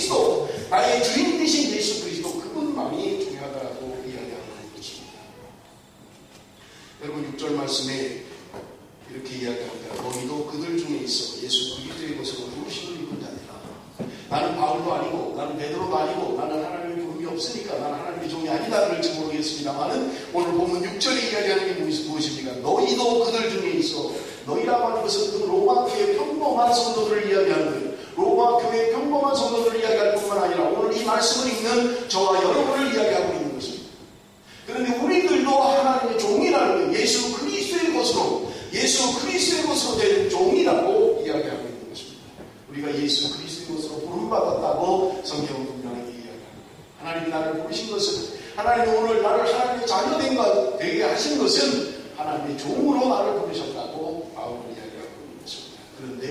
그리스도, 나의 주인 되신 예수 그리스도, 그분만이 중요하다고 이야기하는 것입니다. 여러분 6절 말씀에 이렇게 이야기합니다. 너희도 그들 중에 있어 예수 그리스도의 것으로 부르심을 입은 자니라. 나는 바울도 아니고 나는 베드로도 아니고 나는 하나님의 부름이 없으니까 나는 하나님의 종이 아니다 그럴지 모르겠습니다만은 오늘 보면 6절에 이야기하는 게 무엇입니까? 너희도 그들 중에 있어. 너희라고 하는 것은 그 로마 교회의 평범한 성도들을 이야기하는 거예요. 로마 교회의 평범한 성도들을 이야기할 뿐만 아니라 오늘 이 말씀을 읽는 저와 여러분을 이야기하고 있는 것입니다. 그런데 우리들도 하나님의 종이라는 거예요. 예수 그리스도의 것으로 된 종이라고 이야기하고 있는 것입니다. 우리가 예수 그리스도의 것으로 부름받았다고 성경은 분명하게 이야기합니다. 하나님이 나를 부르신 것은, 하나님이 오늘 나를 하나님의 자녀 되게 하신 것은 하나님의 종으로 나를 부르셨다고 바울은 이야기하고 있는 것입니다. 그런데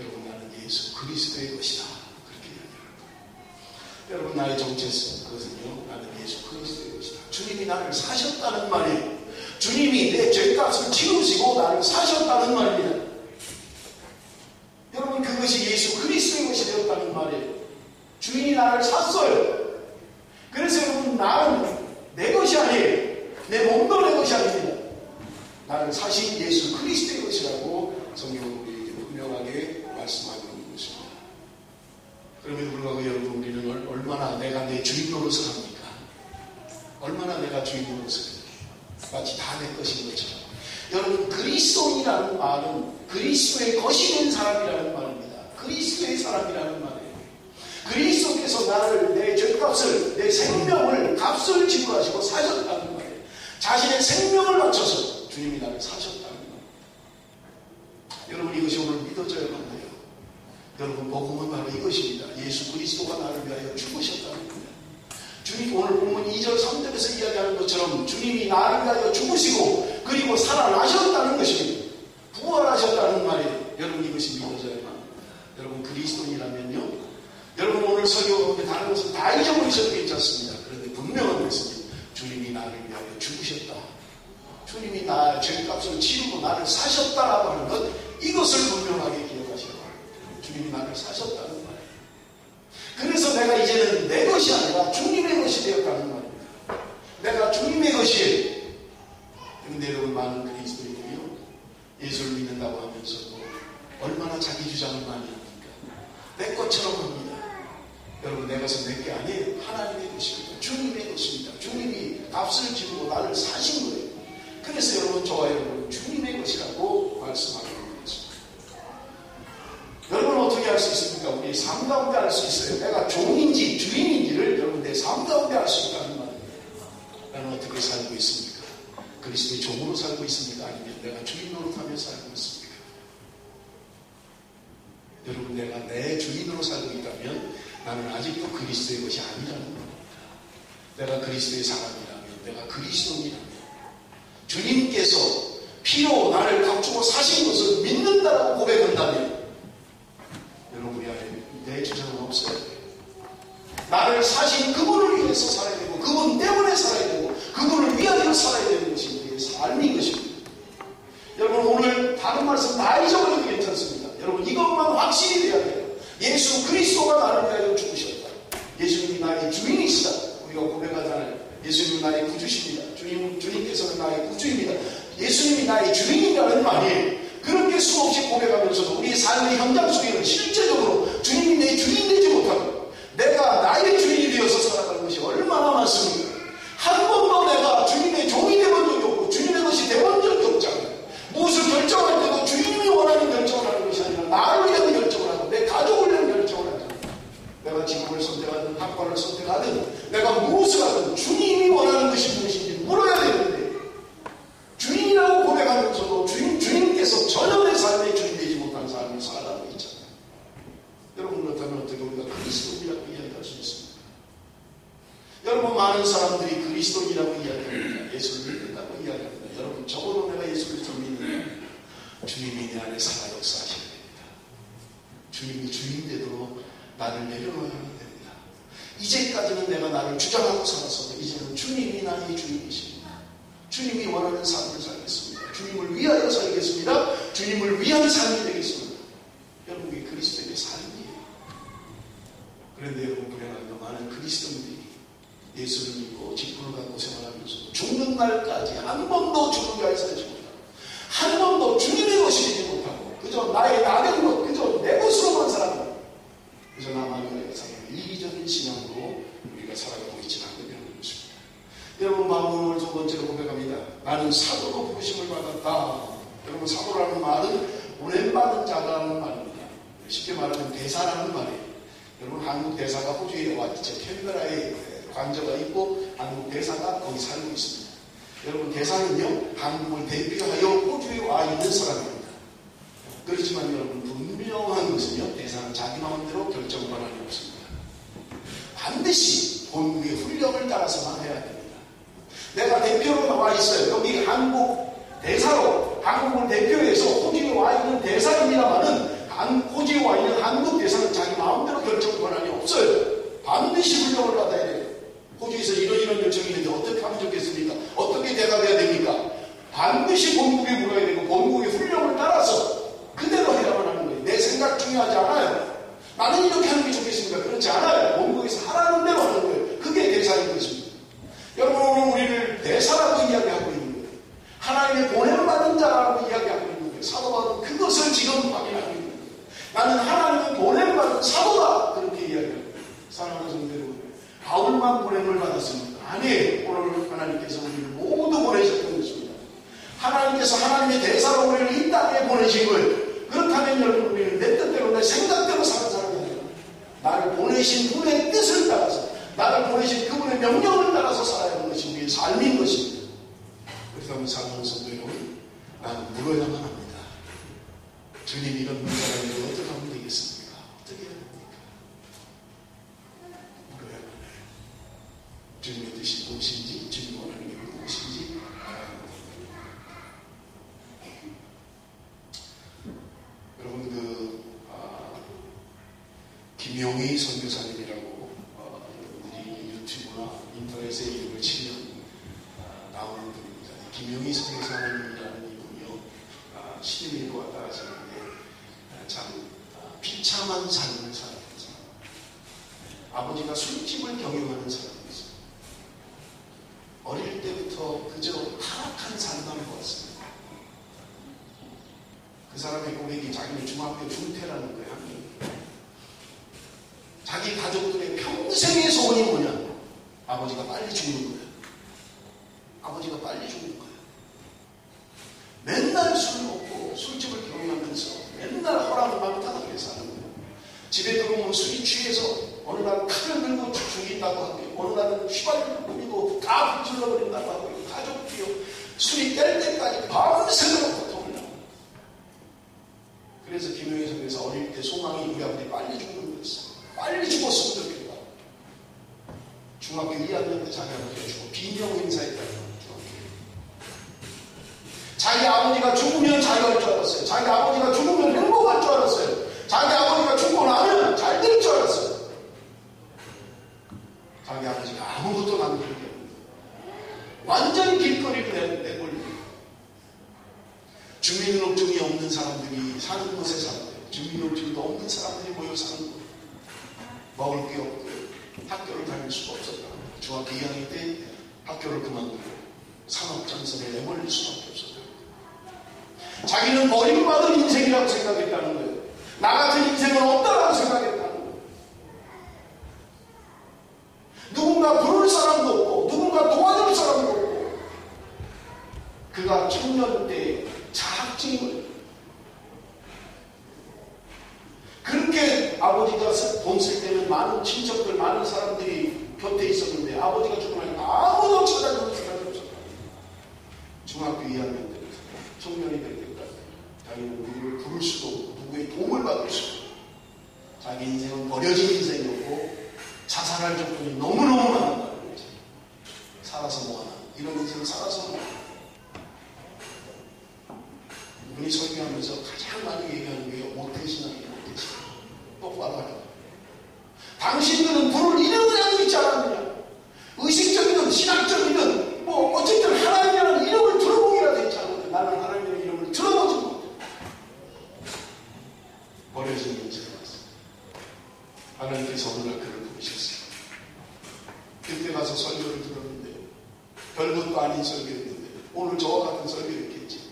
여러분, 나는 예수 그리스도의 것이다, 그렇게 이야기합니다. 여러분, 나의 정체성, 그것은요, 나는 예수 그리스도의 것이다. 주님이 나를 사셨다는 말이에요. 주님이 내 죄값을 치르시고 나를 사셨다는 말입니다. 여러분, 그것이 예수 그리스도의 것이 되었다는 말이에요. 주인이 나를 샀어요. 그래서 여러분, 나는 내 것이 아니에요. 내 몸도 내 것이 아닙니다. 나를 사신 예수 그리스도의 것이라고 성경은 우리에게 분명하게 말씀하고 있는 것입니다. 그럼에도 불구하고 여러분, 우리는 얼마나 내가 내 주인 노릇을 합니까? 얼마나 내가 주인 노릇을 해요? 마치 다 내 것인 것처럼. 여러분, 그리스도인이라는 말은 그리스도의 것이 된 사람이라는 말입니다. 그리스도의 사람이라는 말이에요. 그리스도께서 나를, 내 죄값을, 내 생명을, 값을 지불하시고 사셨다는 말이에요. 자신의 생명을 바쳐서 주님이 나를 사셨다는 말이에요. 여러분, 이것이 오늘 믿어져야 합니다. 여러분, 복음은 바로 이것입니다. 예수 그리스도가 나를 위하여 죽으셨다는 겁니다. 주님, 오늘 본문 2절 3절에서 이야기하는 것처럼 주님이 나를 위하여 죽으시고 그리고 살아나셨다는 것입니다. 부활하셨다는 말이에요. 여러분, 이것이 믿어져야 합니다. 여러분, 그리스도인이라면요, 여러분 오늘 설교 가운데 다른 것은 다 잊어버리셔도 괜찮습니다. 그런데 분명한 것은 주님이 나를 위하여 죽으셨다, 주님이 나의 죄값을 치르고 나를 사셨다라고 하는 것, 이것을 분명하게 기억하셔야 합니다. 주님이 나를 사셨다는 말이에요. 그래서 내가 이제는 내 것이 아니라 주님의 것이 되었다는 말입니다. 내가 주님의 것이에요. 그런데 여러분, 많은 그리스도인들이요, 예수를 믿는다고 하면서도 얼마나 자기 주장을 많이 합니까? 내 것처럼 합니다. 여러분, 내 것은 내 게 아니에요. 하나님의 것입니다. 주님의 것입니다. 주님이 값을 지르고 나를 사신 거예요. 그래서 여러분, 저와 여러분 주님의 것이라고 말씀하고 있는 것입니다. 여러분, 어떻게 할 수 있습니까? 우리 삶 가운데 알 수 있어요. 내가 종인지 주인인지를 여러분 내 삶 가운데 알 수 있다는 말입니다. 나는 어떻게 살고 있습니까? 그리스도의 종으로 살고 있습니까? 아니면 내가 주인 노릇하며 살고 있습니까? 여러분, 내가 내 주인으로 살고 있다면 나는 아직도 그리스도의 것이 아니라는 겁니다. 내가 그리스도의 사람이라면, 내가 그리스도인이라면, 주님께서 피로 나를 감추고 사신 것을 믿는다라고 고백한다면, 여러분, 우리 안에 내 주장은 없어야 돼요. 나를 사신 그분을 위해서 살아야 되고, 그분 때문에 살아야 되고, 그분을 위하여 살아야 되는 것이 우리의 삶인 것입니다. 여러분, 오늘 다른 말씀 다 잊어버려도 괜찮습니다. 여러분, 이것만 확실히 돼야 돼요. 예수 그리스도가 나를 위하여 죽으셨다. 예수님이 나의 주인이시다. 우리가 고백하잖아요. 예수님은 나의 구주십니다. 주님께서는 나의 구주입니다. 예수님이 나의 주인이라는 말이에요. 그렇게 수없이 고백하면서도 우리의 삶의 현장 속에는 실제적으로 주님이 내 주인 되지 못하고 내가 나의 주인이 되어서 살아가는 것이 얼마나 많습니까? 한 번도 내가 주님의 종이 되본 적이 없고 주님의 것이 되본 적이 없잖아요. 무엇을 결정할 때도 주님이 원하는 결정을 하는 것이 아니라 나를 위한 결정을 하고 내 가족을 위한 결정을 하잖아요. 내가 직업을 선택하든 학과를 선택하든 내가 무엇을 하든 주님이 원하는 것이 무엇인지 물어야 되는데, 주인이라고 고백하면서도 주님께서 전혀 내 삶의 주인 되지 못한 삶을 살아가고 있잖아요. 여러분, 그렇다면 어떻게 우리가 그리스도인이라고 이야기할 수 있습니까? 여러분, 많은 사람들이 그리스도인이라고 이야기합니다. 예수를 믿는다고 이야기합니다. 여러분, 적어도 내가 예수를 좀 믿는 주님이 내 안에 살아 역사하셔야 됩니다. 주님이 주인 되도록 나를 내려놓아야 됩니다. 이제까지는 내가 나를 주장하고 살았어도 이제는 주님이 나의 주인이십니다. 주님이 원하는 삶을 살겠습니다. 주님을 위하여 살겠습니다. 주님을 위한 삶이 되겠습니다. 여러분, 이게 그리스도의 삶이에요. 그런데 여러분 불행하게도 많은 그리스도인들이 예수를 믿고 직분을 갖고 생활하면서 죽는 날까지 한 번도 주님과의 살지 못하고 한 번도 주님의 것이 되지 못하고 그저 나의 나된 것, 그저 내 것으로만 살아가고 그저 나만의 살아가는 이기적인 신앙으로 우리가 살아가고 있지는 않는 것입니다. 여러분 마음은 오늘 두 번째로 고백합니다. 나는 사도로 부르심을 받았다. 여러분 사도라는 말은 보냄받은 자라는 말입니다. 쉽게 말하면 대사라는 말이에요. 여러분 한국 대사가 호주에 와 있죠. 캔베라에 관저가 있고 한국 대사가 거기 살고 있습니다. 여러분 대사는요 한국을 대표하여 호주에 와 있는 사람입니다. 그렇지만 여러분 분명한 것은요 대사는 자기 마음대로 결정 권한이 없습니다. 반드시 본국의 훈령을 따라서만 해야 됩니다. 내가 대표로 나와 있어요. 여기 한국 대사로 한국을 대표해서 호주에 와 있는 대사입니다만은 호주에 와 있는 한국 대사는 자기 마음대로 결정 권한이 없어요. 반드시 훈령을 받아야 돼요. 호주에서 이런 요청이 있는데 어떻게 하면 좋겠습니까? 어떻게 대답해야 됩니까? 반드시 본국에 물어야 되고 본국의 훈령을 따라서 그대로 해야만 하는 거예요. 내 생각 중요하지 않아요. 나는 이렇게 하는 게 좋겠습니까? 그렇지 않아요. 본국에서 하라는 대로 하는 거예요. 그게 대사인 것입니다. 여러분 오늘 우리를 대사라고 이야기하고 있는 거예요. 하나님의 보냄받은 자라고 이야기하고 있는 거예요. 사도 바울은 그것을 지금 확인하고 있는 거예요. 나는 하나님의 보냄받은 사도다. 그렇게 이야기합니다. 사랑하는 성도 여러분, 바울만 보냄을 받았습니다. 아니에요. 오늘 하나님께서 우리를 모두 보내셨던 것입니다. 하나님께서 하나님의 대사로 우리를 이 땅에 보내신 거예요. 그렇다면 여러분 우리는 내 뜻대로 내 생각대로 사는 사람이 아니라 나를 보내신 분의 뜻을 따라서 나를 보내신 그분의 명령을 따라서 살아야 하는 것이 우리의 삶인 것입니다. 그래서 사랑하는 성도 여러분, 나는 물어야만 합니다. 주님 이런 문제가 있는데 어떻게 하면 되겠습니까? 어떻게 해야 됩니까? 물어야만 해요. 주님의 뜻이 무엇인지, 주님 원하는 게 무엇인지 여러분 김용희 선교사님이라고 우리 유튜브나 인터넷에 이름을 치면 나오는 분입니다. 김용희 선교사님이라는 이분이요 시드니로 왔다 가시는데 참 비참한 삶을 살았죠. 아버지가 술집을 경영하는 사람이었어요. 어릴 때부터 그저 타락한 삶만 보았습니다. 그 사람의 고백이 자기는 중학교 중퇴라는 거야. 자기 가족들의 평생의 소원이 뭐냐? 아버지가 빨리 죽는 거야. 아버지가 빨리 죽는 거야. 맨날 술 먹고 술집을 경영하면서 맨날 허락만당하게 사는 거야. 집에 들어오면 술이 취해서 어느 날 칼을 들고 죽인다고 하고 어느 날은 휘발유를 뿌리고 다 불질러버린다고 하고 가족 피워 술이 깰 때까지 밤새도록 고통을 하고. 그래서 김용희 선교사 어릴 때 소망이 우리 아버지 빨리 죽는 거였어. 빨리 죽었으면 좋겠다. 중학교 2학년 때 자기 아버지가 죽고 비명 행사했다고. 자기 아버지가 죽으면 자기가 할 줄 알았어요. 자기 아버지가 죽으면 행복할 줄 알았어요. 자기 아버지가 죽고 나면 잘 될 줄 알았어요. 자기 아버지가 아무것도 남기는 게 없는 완전히 길거리를 내몰리고 주민등록증이 없는 사람들이 사는 곳에 살아요. 주민등록증도 없는 사람들이 모여 사는 곳. 먹을 게 없고 학교를 다닐 수가 없었다. 중학교 2학년 때 학교를 그만두고 산업전선에 내몰릴 수밖에 없었다. 자기는 버림받은 인생이라고 생각했다는 거예요. 나 같은 인생은 없다라고 생각했다는 거예요. 누군가 부를 사람도 없고 누군가 도와줄 사람도 없고 그가 청년 때 자학증을 그렇게 아버지가 돈 쓸 때는 많은 친척들, 많은 사람들이 곁에 있었는데 아버지가 죽고 나니까 아무도 찾아주는 사람이 없었다. 중학교 2학년 때 청년이 될 때까지 자기는 누구를 부를 수도 없고 누구의 도움을 받을 수도 없고 자기 인생은 버려진 인생이었고 자살할 조건이 너무너무 많았다는 거지. 살아서 뭐하나 이런 인생을 살아서 뭐하나. 이분이 설교하면서 가장 많이 얘기하는 게 모태신앙이에요. 모태신앙. 똑바로 하라. 당신들은 불을 이름을 알고 있지 않았느냐. 의식적이든 신학적이든 뭐 어쨌든 하나님이라는 이름을 들어보기라도 했지 않았느냐. 나는 하나님의 이름을 들어보지 못해. 버려진 인생을 왔습니다. 하나님께서 오늘날 설교를 부르셨어요. 그때 가서 설교를 들었는데 별것도 아닌 설교였는데 오늘 저와 같은 설교였겠지.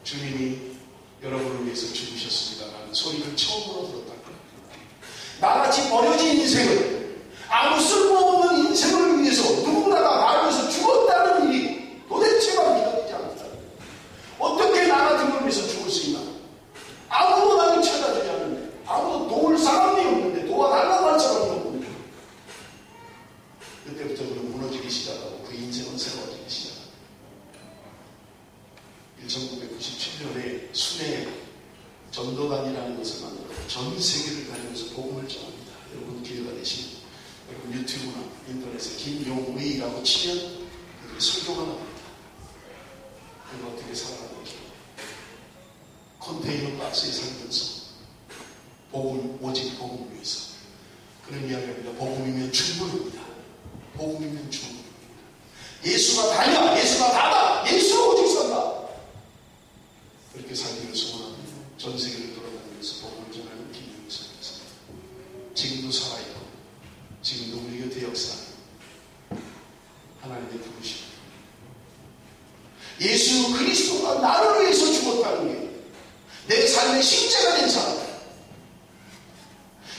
주님이 여러분을 위해서 죽으셨습니다라는 소리를 처음으로 들었다. 나같이 버려진 인생을, 아무 쓸모없는 인생을 위해서 누군가가 나를 위해서 죽었다는 일이 도대체가 믿어지지 않는다. 어떻게 나 같은 걸 위해서 죽을 수 있나? 아무도 나를 찾아주지 않는데, 아무도 도울 사람이 없는데, 도와달라고 할 사람이 없는데, 그때부터 그는 무너지기 시작하고 그 인생은 새로워지기 시작합니다. 1997년에 순회 전도단이라는 것을 만들어 전 세계를 다니면서 복음을 전합니다. 여러분 기회가 되시면 여러분 유튜브나 인터넷에 김용의라고 치면 그들의 설교가 나옵니다. 그가 어떻게 살아가는지 컨테이너 박스에 살면서 복음, 오직 복음을 위해서 그런 이야기합니다. 복음이면 충분합니다. 복음이면 충분합니다. 예수가 다냐? 예수가 다다! 예수가 오직 산다! 그렇게 살기를 소원합니다. 전 세계를 돌아다니면서 복음을 전하는 김용의 선교사. 지금도 살아있고 지금도 우리 곁에 역사하는 하나님의 부르심. 예수 그리스도가 나를 위해서 죽었다는 게 내 삶의 실제가 된 사람.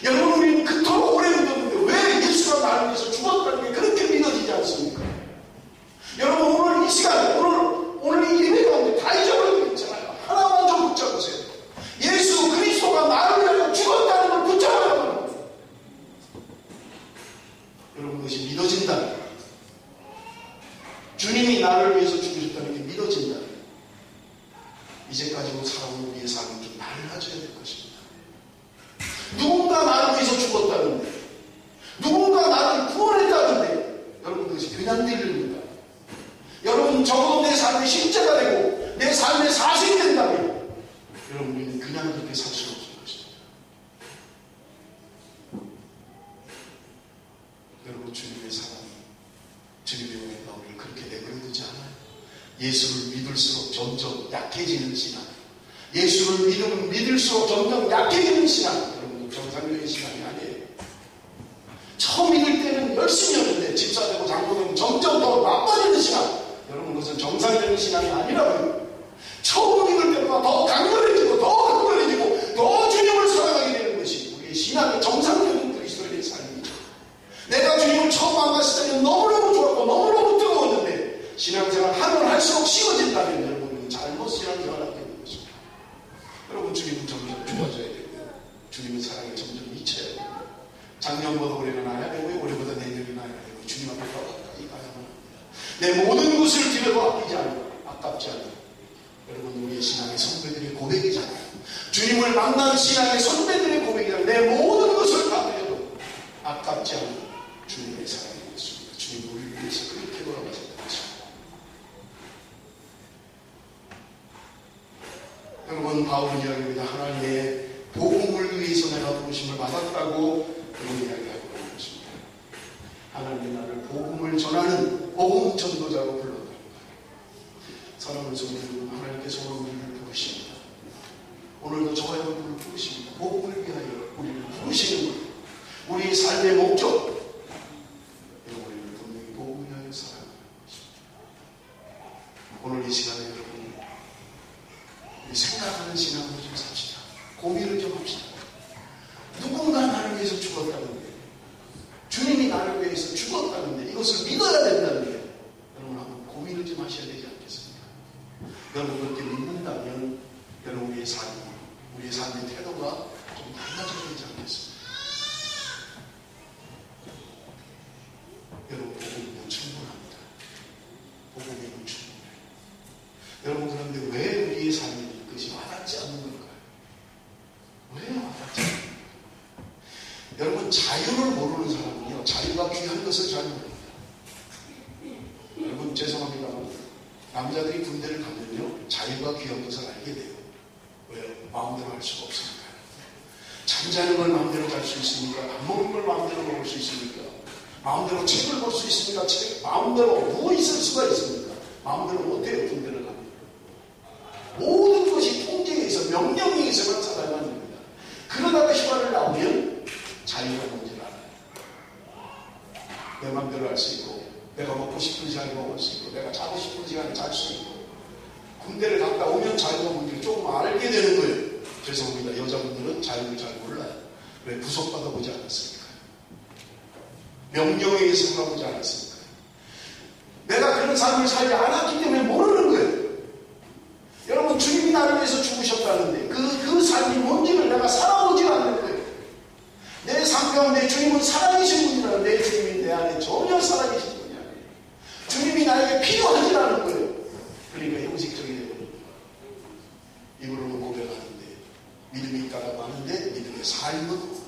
여러분 우리는 그토록 오래 믿었는데 왜 예수가 나를 위해서 죽었다는 게 그렇게 믿어지지 않습니까? 여러분 오늘 이 시간 오늘 이 예배 가운데 다 잊어버려도 괜찮아요. 하나만 좀 붙잡으세요. 예수 그리스도가 나를 위하여 죽었다는 걸 붙잡아야 합니다. 여러분 그것이 믿어진다는 거예요. 주님이 나를 위해서 죽으셨다는 게 믿어진다는 거예요. 이제까지로 살아온 우리의 삶은 좀 달라져야 될 것입니다. 누군가 나를 위해서 죽었다는데 누군가 나를 구원했다는데 여러분 그것이 그냥 될 일입니다. 여러분 적어도 내 삶의 실제가 되고 내 삶의 사실이 된다면 여러분 우리는 그냥 그렇게 살 수 없을 것입니다. 여러분 주님의 사랑이 주님의 은혜가 우리를 그렇게 내버려두지 않아요. 예수를 믿을수록 점점 약해지는 신앙, 예수를 믿으면 믿을수록 점점 약해지는 신앙. 여러분 정상적인 신앙이 아니에요. 처음 믿을 때는 열심히 하는데 집사되고 장로되면 점점 더 나빠지는 신앙. 여러분 그것은 정상적인 신앙이 아니라고요. 처음 믿을 때보다 더 강렬해지고 더 주님을 사랑하게 되는 것이 우리의 신앙의 정상적인 그리스도인의 삶이죠. 내가 주님을 처음 만났을 때는 너무너무 좋았고 너무너무 뜨거웠는데 신앙생활 하면 할수록 쉬워진다면 여러분은 잘못 신앙생활을 하게 되는 것입니다. 여러분 주님은 점점 좋아져야 되고요. 주님의 사랑이 점점 미쳐야 되고요. 작년보다 올해는 나야 되고 올해보다 내년이 나야 되고 주님 앞에 더 가까이 가야만 합니다. 내 모든 것을 드려도 아깝지 않아요. 여러분 우리의 신앙의 선배들의 고백이잖아요. 주님을 만난 신앙의 선배들의 고백이잖아요. 내 모든 것을 다 드려도 아깝지 않은 주님의 사랑이었습니다. 주님 우리를 위해서 그렇게 돌아가셨다 것입니다. 여러분 바울은 이야기합니다. 하나님의 복음을 위해서 내가 부르심을 받았다고 그런 이야기하고 있는 것입니다. 하나님이 나를 복음을 전하는 복음 전도자로 불렀다. 사랑하는 성도들, 하나님께서 오늘 우리를 부르십니다. 오늘도 저와 여러분을 부르십니다. 복음을 위하여 우리를 부르시는 것, 우리의 삶의 목적, 우리를 분명히 복음을 위하여 살아가는 것입니다. 오늘 이 시간에 여러분 우리 생각하는 신앙으로 좀 삽시다. 고민을 좀 합시다. 누군가 나를 위해서 죽었다는데, 주님이 나를 위해서 죽었다는데, 이것을 믿어야 된다는데, 여러분 한번 고민을 좀 하셔야 되지 않겠습니까? 여러분 그렇게 믿는다면, 여러분 우리의 삶의 태도가 좀 달라져야 되지 않겠습니까? 여러분 복음이면 충분합니다. 복음이면 충분해요. 여러분 그런데 왜 우리의 삶이 그것이 와닿지 않는 걸까요? 왜 와닿지 않는 걸까요? 여러분 자유를 모르는 사람은요 자유가 귀한 것을 잘 모릅니다. 여러분 죄송합니다만 남자들이 군대를 가면요 자유가 귀한 것을 알게 돼요. 왜요? 마음대로 할 수가 없으니까요. 잠자는 걸 마음대로 잘 수 있습니까? 밥 먹는 걸 마음대로 먹을 수 있습니까? 마음대로 책을 볼 수 있습니까? 마음대로 누워 있을 수가 있습니까? 마음대로 못해요. 군대를 가면 모든 것이 통제에 있어 명령에 있어만 살아야만 됩니다. 그러다가 휴가를 나오면 자유가 뭔지를 알아요. 내 맘대로 할 수 있고, 내가 먹고 싶은 시간에 먹을 수 있고, 내가 자고 싶은 시간에 잘 수 있고, 군대를 갔다 오면 자유분들이 조금 알게 되는 거예요. 죄송합니다. 여자분들은 자유를 잘 몰라요. 왜? 구속받아 보지 않았으니까. 명령에 의해서 살아보지 않았으니까. 내가 그런 삶을 살지 않았기 때문에 모르는 거예요. 여러분, 주님이 나를 위해서 죽으셨다는데 그 삶이 뭔지를 내가 살아보지 않는 거예요. 내 삶 가운데 주님은 살아계신 분이라는, 내 주님이 내 안에 전혀 살아계신 분이 아니에요. 주님이 나에게 필요하지 않은 거예요. 그러니까 형식적이 되거든요. 입으로는 고백하는데, 믿음이 있다라고 하는데 믿음의 삶은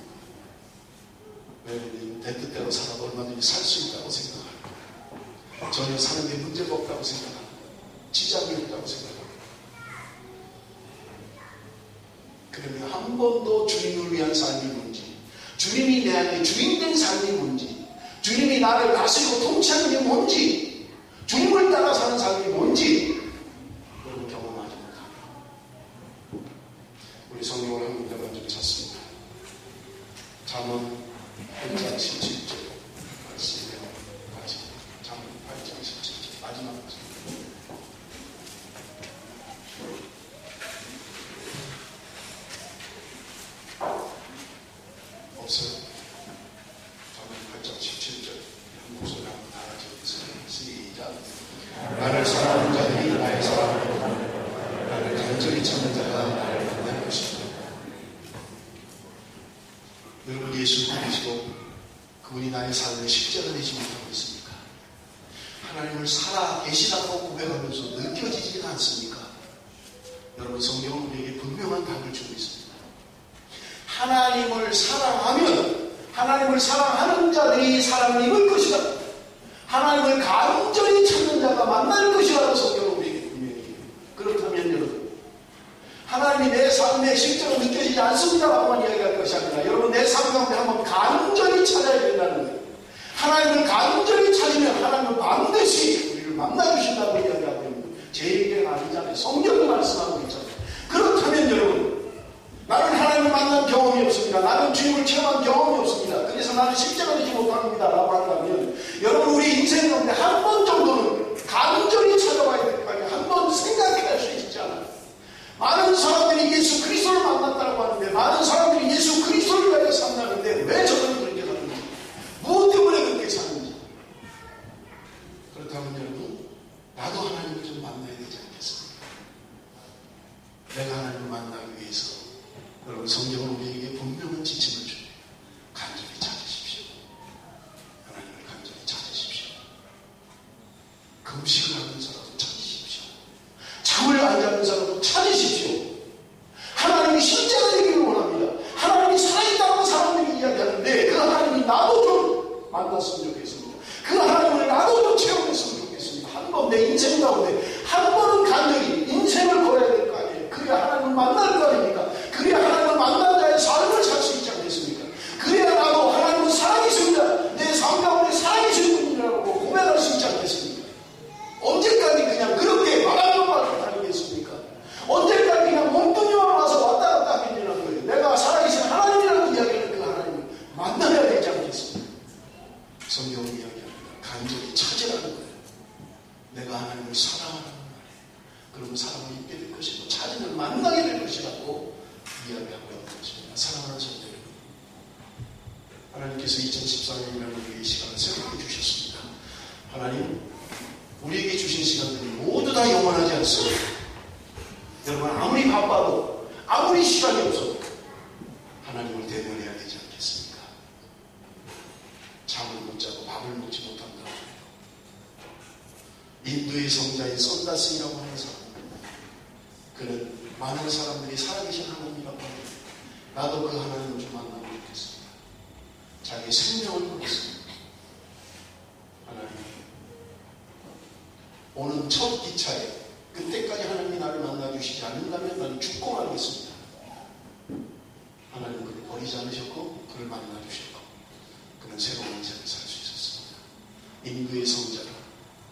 왜냐면 내 뜻대로 살아도 얼마든지 살 수 있다고 생각합니다. 전혀 사는 게 문제가 없다고 생각합니다. 지장이 없다고 생각합니다. 그러면 한 번도 주님을 위한 삶이 뭔지, 주님이 내 안에 주인된 삶이 뭔지, 주님이 나를 다스리고 통치하는 게 뭔지, 주님을 따라 사는 삶이 뭔지 여러분 경험하지 못합니다. 우리 성경을 한 군데만 좀 찾습니다. 잠언 8장 17절 말씀이에요. 같이 잠언 8장 17절 마지막 말씀. 없어요? 잠언 8장 17절 한 목소리 한번 다 같이 읽으세요. 시작. 나를 사랑하는 자들이 나의 사랑을 받고 나를 간절히 찾는 자가 나를 만날 것이다. 여러분, 예수 믿으시고 그분이 나의 삶을 십자가 내지 못하고 있습니까? 하나님을 살아 계시다고 고백하면서 느껴지지는 않습니까? 여러분, 성경은 우리에게 분명한 답을 주고 있습니다. 하나님을 사랑하면 하나님을 사랑하는 자들이 사랑을 입을 것이다. 하나님을 간절히 찾는 자가 만날 것이라고 성경은 우리에게 분명히. 그렇다면 여러분, 하나님이 내 삶에 실제로 느껴지지 않습니다라고만 이야기할 것이 아니라 여러분, 내 삶 가운데 한번 간절히 찾아야 된다는 거예요. 하나님을 간절히 찾으면 하나님은 반드시 우리를 만나주신다고 이야기하고 있는 거예요. 제 얘기가 아니잖아요. 성경이 말씀하고 있잖아요. 그렇다면 여러분, 나는 하나님을 만난 경험이 없습니다. 나는 주님을 체험한 경험이 없습니다. 그래서 나는 십자가 되지 못합니다 라고 한다면 여러분, 우리 인생 가운데 한 번 정도는 간절히 찾아와야 될 거 아니에요. 한 번 생각할 수 있지 않아요. 많은 사람들이 예수 그리스도를 만났다고 하는데, 많은 사람들이 예수 그리스도를 위하여 산다는데 왜 저들은 그렇게 사는지, 무엇 때문에 그렇게 사는지. 그렇다면 여러분, 나도 하나님을 좀 만나야 되지 않겠습니까? 내가 하나님을 만나기 위해서 여러분, 성경은 우리에게 분명한 지침을 줍니다. 간절히 찾으십시오. 하나님을 간절히 찾으십시오. 금식을 하면서라도 찾으십시오. 잠을 안 자는 사람도 찾으십시오. 하나님이 실제가 되기를 원합니다. 하나님이 살아있다고 사람들이 이야기하는데 그 하나님이 나도 좀 만났으면 좋겠습니다. 그 하나님을 나도 좀 체험했으면 좋겠습니다. 한 번 내 인생 가운데 한 번은 간절히 인생을 걸어야 될 거 아니에요. 그래야 하나님을 만날 거 아닙니까? 그래야 하나님을 만난 자의 삶을 살 수 있지 않겠습니까? 그래야 나도 하나님은 살아계십니다. 내 삶 가운데 살아계신 분이라고 고백할 수 있지 않겠습니까? 언제까지 그냥 그렇게 말하는 다니겠습니까? 언제까지 그냥 몸뚱이만 와서 왔다 갔다 하겠냐는 거예요. 내가 살아계신 하나님이라고 이야기하는 그 하나님을 만나야 되지 않겠습니까? 성경은 이야기합니다. 간절히 찾으라는 거예요. 내가 하나님을 사랑하는 말이에요. 그러면 사랑을 입게 될 것이고 찾으면 만나게 될 것이라고 이야기하고 있는 것입니다. 사랑하는 성도 여러분, 하나님께서 2014년이라는 우리의 시간을 새롭게 주셨습니다. 하나님, 우리에게 주신 시간들이 모두 다 영원하지 않습니다. 여러분, 아무리 바빠도 아무리 시간이 없어도 하나님을 대면해야 되지 않겠습니까? 잠을 못 자고 밥을 먹지 못한다고 해요. 인도의 성자인 썬다스이라고 하는 사람, 그는 많은 사람들이 살아계신 하나님이라고 합니다. 나도 그 하나님을 좀 만나고 있겠습니다. 자기 생명을 걸었습니다. 하나님, 오는 첫 기차에 그때까지 하나님이 나를 만나주시지 않는다면 나는 죽고 말겠습니다. 하나님 그를 버리지 않으셨고 그를 만나주셨고 그는 새로운 인생을 살 수 있었습니다. 인도의 성자가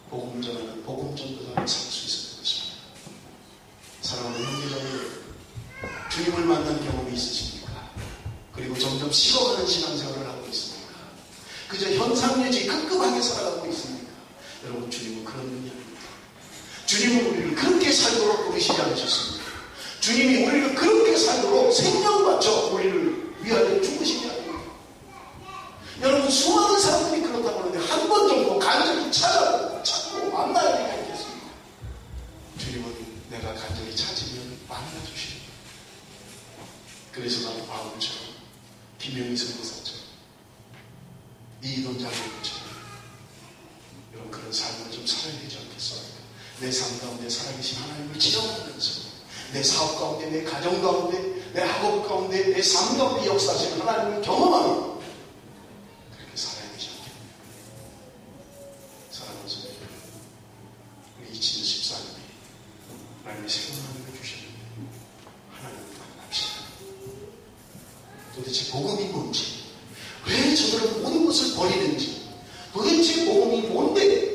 복음 전하는 복음 전도사를 살 수 있었던 것입니다. 사랑하는 형제자매, 주님을 만난 경험이 있으십니까? 그리고 점점 식어가는 신앙생활을 하고 있습니까? 그저 현상유지 급급하게 살아가고 있습니다. 여러분, 주님은 그런 분이 아닙니다. 주님은 우리를 그렇게 살도록 부르시지 않으셨습니다. 주님이 우리를 그렇게 살도록 생명 바쳐 우리를 위하여 죽으신 게 아닙니다. 여러분, 수많은 사람들이 그렇다고 하는데 한 번 정도 간절히 찾고 만나야 되지 않겠습니까? 주님은 내가 간절히 찾으면 만나주십니다. 그래서 나도 바울처럼, 김영희 선교사처럼, 이돈 장로님처럼 여러분, 그런 삶을 좀 살아야 되지 않겠습니까? 내 삶 가운데 살아계신 하나님을 지정하면서 내 사업 가운데, 내 가정 가운데, 내 학업 가운데, 내 삶 가운데 역사하시는 하나님을 경험하는 그렇게 살아야 되지 않겠습니까? 사랑하는 성도 여러분, 우리 2014년에 하나님이 새로운 하늘을 주셨는데 하나님을 만납시다. 도대체 복음이 뭔지, 왜 저들은 모든 것을 버리는지, 도대체 복음이 뭔데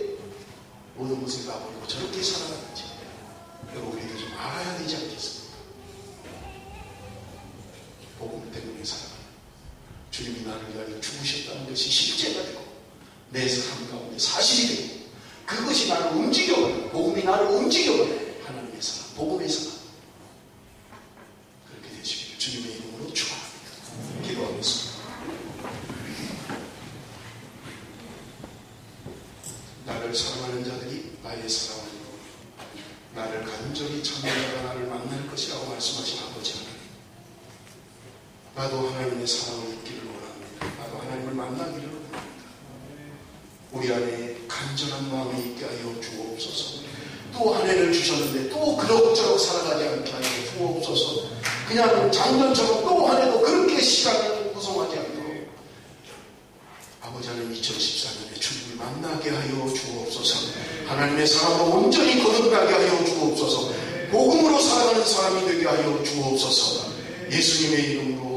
모든 것을 다 버리고 저렇게 살아가는지 여러분, 우리도 좀 알아야 되지 않겠습니까? 복음 때문에 살아가는, 주님이 나를 위하여 죽으셨다는 것이 실제가 되고 내 삶 가운데 사실이 되고 그것이 나를 움직여버려, 복음이 나를 움직여버려. 하나님의 사랑, 복음의 사랑, 그렇게 되시기를 주님의 이름으로 축원합니다. 기도하겠습니다. 나를 사랑하는 자들이 나의 사랑을 이루고 나를 간절히 찾는 자가 나를 만날 것이라고 말씀하신 아버지 하나님, 나도 하나님의 사랑을 잊기를 원합니다. 나도 하나님을 만나기를 원합니다. 우리 안에 간절한 마음이 있게 하여 주옵소서. 또 한 해를 주셨는데 또 그럭저럭 살아가지 않게 하여 주옵소서. 그냥 작년처럼 또 한 해도 그렇게 시간을 구성하지 않도록 아버지 하나님, 2014년에 주님을 만나게 하여 주옵소서. 하나님의 사랑으로 온전히 거듭나게 하여 주옵소서. 복음으로 살아가는 사람이 되게 하여 주옵소서. 예수님의 이름으로